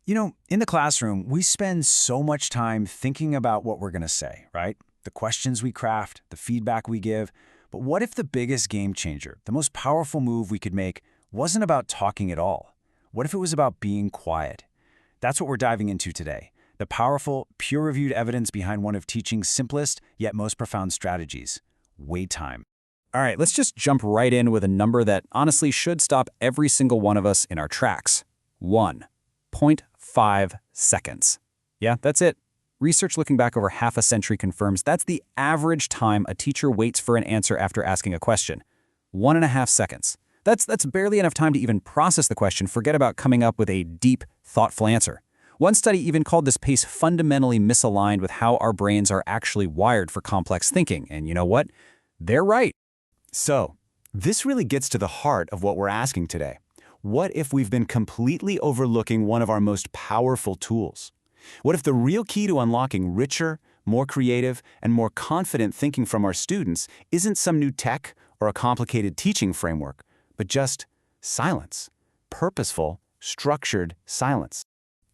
In the classroom, we spend so much time thinking about what we're going to say, right? The questions we craft, the feedback we give. But what if the biggest game changer, the most powerful move we could make, wasn't about talking at all? What if it was about being quiet? That's what we're diving into today. The powerful, peer-reviewed evidence behind one of teaching's simplest yet most profound strategies: wait time. All right, let's just jump right in with a number that honestly should stop every single one of us in our tracks. 1.5 seconds. Yeah, that's it. Research looking back over half a century confirms that's the average time a teacher waits for an answer after asking a question. 1.5 seconds. That's barely enough time to even process the question, forget about coming up with a deep, thoughtful answer. One study even called this pace fundamentally misaligned with how our brains are actually wired for complex thinking. And you know what? They're right. So, this really gets to the heart of what we're asking today. What if we've been completely overlooking one of our most powerful tools? What if the real key to unlocking richer, more creative, and more confident thinking from our students isn't some new tech or a complicated teaching framework, but just silence? Purposeful, structured silence.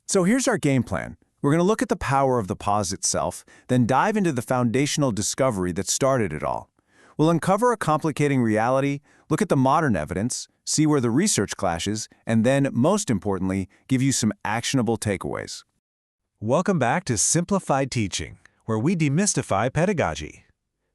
So here's our game plan. We're going to look at the power of the pause itself, then dive into the foundational discovery that started it all. We'll uncover a complicating reality, look at the modern evidence, see where the research clashes, and then, most importantly, give you some actionable takeaways. Welcome back to Simplified Teaching, where we demystify pedagogy.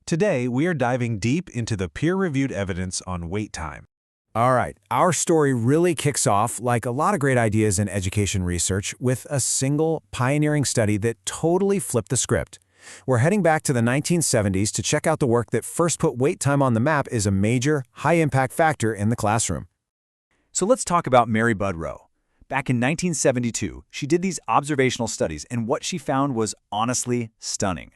Today, we are diving deep into the peer-reviewed evidence on wait time. All right, our story really kicks off, like a lot of great ideas in education research, with a single pioneering study that totally flipped the script. We're heading back to the 1970s to check out the work that first put wait time on the map as a major, high-impact factor in the classroom. So let's talk about Mary Budd Rowe. Back in 1972, she did these observational studies, and what she found was honestly stunning.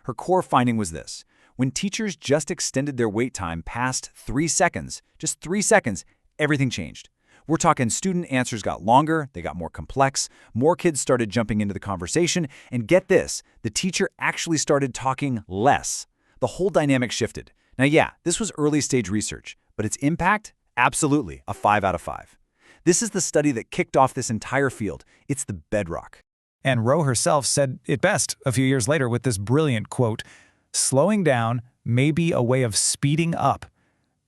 Her core finding was this: when teachers just extended their wait time past 3 seconds, just 3 seconds, everything changed. We're talking student answers got longer, they got more complex, more kids started jumping into the conversation, and get this, the teacher actually started talking less. The whole dynamic shifted. Now yeah, this was early stage research, but its impact? Absolutely, a 5 out of 5. This is the study that kicked off this entire field. It's the bedrock. And Rowe herself said it best a few years later with this brilliant quote, "Slowing down may be a way of speeding up."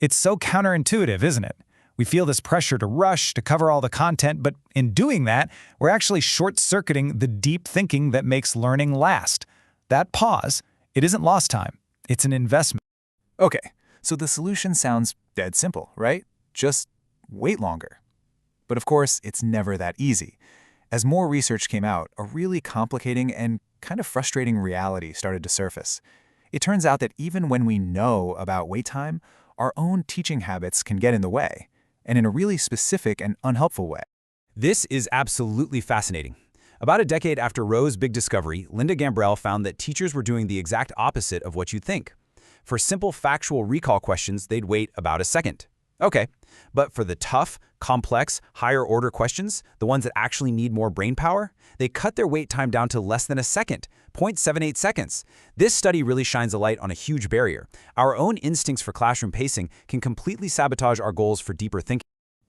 It's so counterintuitive, isn't it? We feel this pressure to rush, to cover all the content, but in doing that, we're actually short-circuiting the deep thinking that makes learning last. That pause, it isn't lost time. It's an investment. Okay, so the solution sounds dead simple, right? Just wait longer. But of course, it's never that easy. As more research came out, a really complicating and kind of frustrating reality started to surface. It turns out that even when we know about wait time, our own teaching habits can get in the way, and in a really specific and unhelpful way. This is absolutely fascinating. About a decade after Rowe's big discovery, Linda Gambrell found that teachers were doing the exact opposite of what you'd think. For simple factual recall questions, they'd wait about a second. Okay, but for the tough, complex, higher-order questions, the ones that actually need more brain power, they cut their wait time down to less than a second, 0.78 seconds. This study really shines a light on a huge barrier. Our own instincts for classroom pacing can completely sabotage our goals for deeper thinking.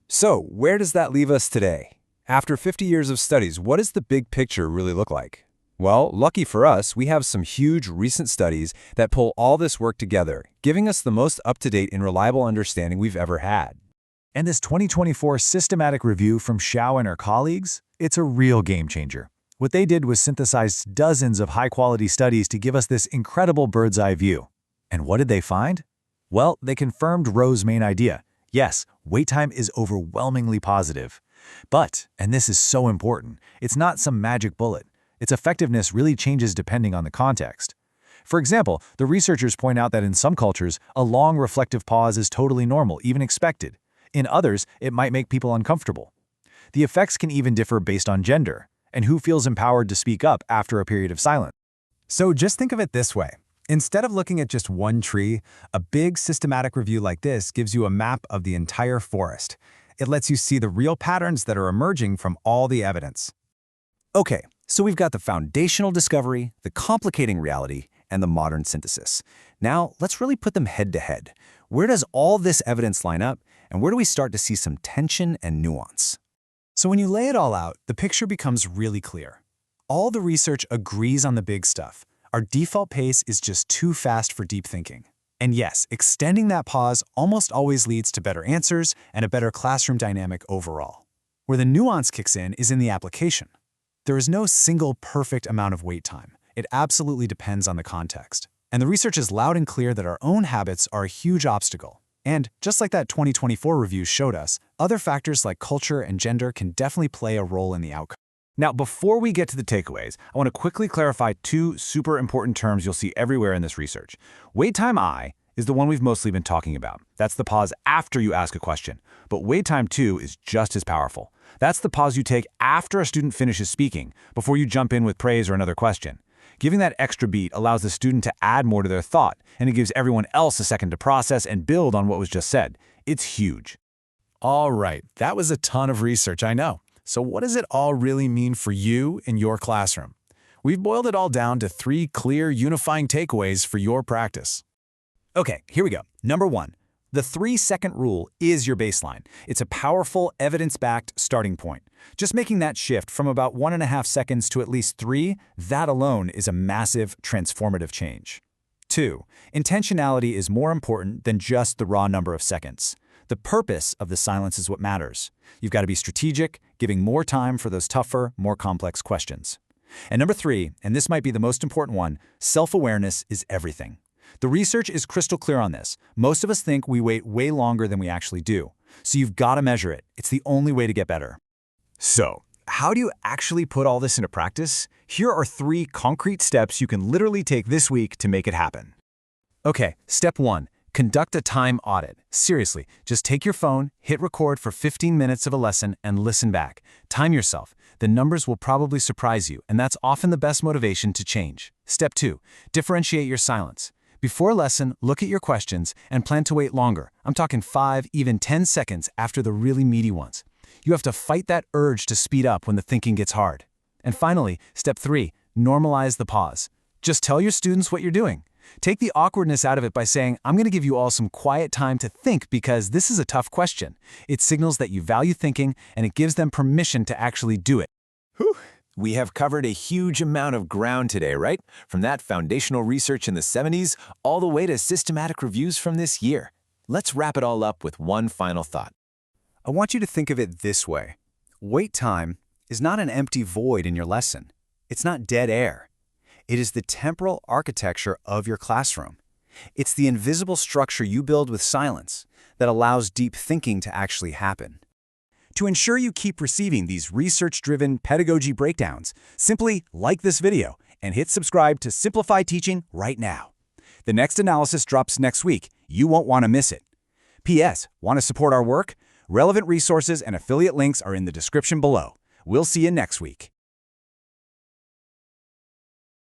So, where does that leave us today? After 50 years of studies, what does the big picture really look like? Well, lucky for us, we have some huge recent studies that pull all this work together, giving us the most up-to-date and reliable understanding we've ever had. And this 2024 systematic review from Xiao and her colleagues, it's a real game changer. What they did was synthesize dozens of high-quality studies to give us this incredible bird's-eye view. And what did they find? Well, they confirmed Rowe's main idea. Yes, wait time is overwhelmingly positive. But, and this is so important, it's not some magic bullet. Its effectiveness really changes depending on the context. For example, the researchers point out that in some cultures, a long reflective pause is totally normal, even expected. In others, it might make people uncomfortable. The effects can even differ based on gender, and who feels empowered to speak up after a period of silence. So just think of it this way. Instead of looking at just one tree, a big systematic review like this gives you a map of the entire forest. It lets you see the real patterns that are emerging from all the evidence. Okay, so we've got the foundational discovery, the complicating reality, and the modern synthesis. Now, let's really put them head to head. Where does all this evidence line up, and where do we start to see some tension and nuance? So when you lay it all out, the picture becomes really clear. All the research agrees on the big stuff. Our default pace is just too fast for deep thinking. And yes, extending that pause almost always leads to better answers and a better classroom dynamic overall. Where the nuance kicks in is in the application. There is no single perfect amount of wait time. It absolutely depends on the context. And the research is loud and clear that our own habits are a huge obstacle. And just like that 2024 review showed us, other factors like culture and gender can definitely play a role in the outcome. Now, before we get to the takeaways, I want to quickly clarify two super important terms you'll see everywhere in this research. Wait time I is the one we've mostly been talking about. That's the pause after you ask a question. But wait time 2 is just as powerful. That's the pause you take after a student finishes speaking, before you jump in with praise or another question. Giving that extra beat allows the student to add more to their thought, and it gives everyone else a second to process and build on what was just said. It's huge. All right, that was a ton of research, I know. So what does it all really mean for you in your classroom? We've boiled it all down to 3 clear, unifying takeaways for your practice. Okay, here we go. Number 1. The 3-second rule is your baseline. It's a powerful, evidence-backed starting point. Just making that shift from about 1.5 seconds to at least 3, that alone is a massive, transformative change. 2. Intentionality is more important than just the raw number of seconds. The purpose of the silence is what matters. You've got to be strategic, giving more time for those tougher, more complex questions. And number 3, and this might be the most important one, self-awareness is everything. The research is crystal clear on this. Most of us think we wait way longer than we actually do. So you've got to measure it. It's the only way to get better. So, how do you actually put all this into practice? Here are 3 concrete steps you can literally take this week to make it happen. Okay, step 1. Conduct a time audit. Seriously, just take your phone, hit record for 15 minutes of a lesson, and listen back. Time yourself. The numbers will probably surprise you, and that's often the best motivation to change. Step 2. Differentiate your silence. Before a lesson, look at your questions and plan to wait longer. I'm talking 5, even 10 seconds after the really meaty ones. You have to fight that urge to speed up when the thinking gets hard. And finally, step 3, normalize the pause. Just tell your students what you're doing. Take the awkwardness out of it by saying, I'm going to give you all some quiet time to think because this is a tough question. It signals that you value thinking and it gives them permission to actually do it. Whew. We have covered a huge amount of ground today, right? From that foundational research in the 70s all the way to systematic reviews from this year. Let's wrap it all up with one final thought. I want you to think of it this way. Wait time is not an empty void in your lesson. It's not dead air. It is the temporal architecture of your classroom. It's the invisible structure you build with silence that allows deep thinking to actually happen. To ensure you keep receiving these research-driven pedagogy breakdowns, simply like this video and hit subscribe to Simplified Teaching right now. The next analysis drops next week. You won't want to miss it. P.S. Want to support our work? Relevant resources and affiliate links are in the description below. We'll see you next week.